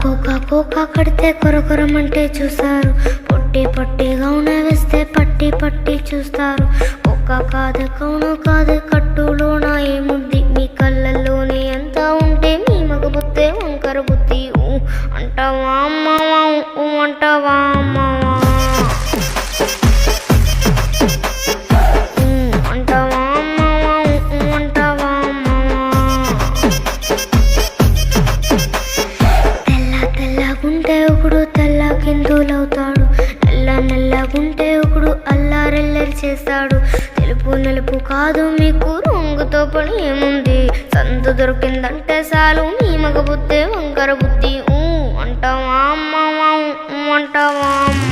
Cocoa cocoa కడితే కొరకొరమంటే చూస్తారు, పొట్టి పొట్టిగా వేస్తే పట్టి పట్టి చూస్తారు. కోకా కాదు కౌను కాదు కట్టులోన ఏముంది, మీ కళ్ళల్లోనే ఎంత ఉంటే మీ మగ బుద్ధే వంకర బుద్ధి. అంటావా అమ్మావా అంటావా అమ్మావా అంటావా అమ్మావా అంటావా అమ్మావా. తెల్లగుంటే ఒకడు తెల్ల కిందులవుతాడు, నల్లగుంటే ఒకడు అల్లారెల్లరి చేస్తాడు. తెలుపు నలుపు కాదు మీకు రంగుతో పని ఏముంది, సందు దొరికిందంటే చాలు మీ మగ బుద్ధే వంకర బుద్ధి. అంటావా అమ్మావా అంటావా అమ్మ.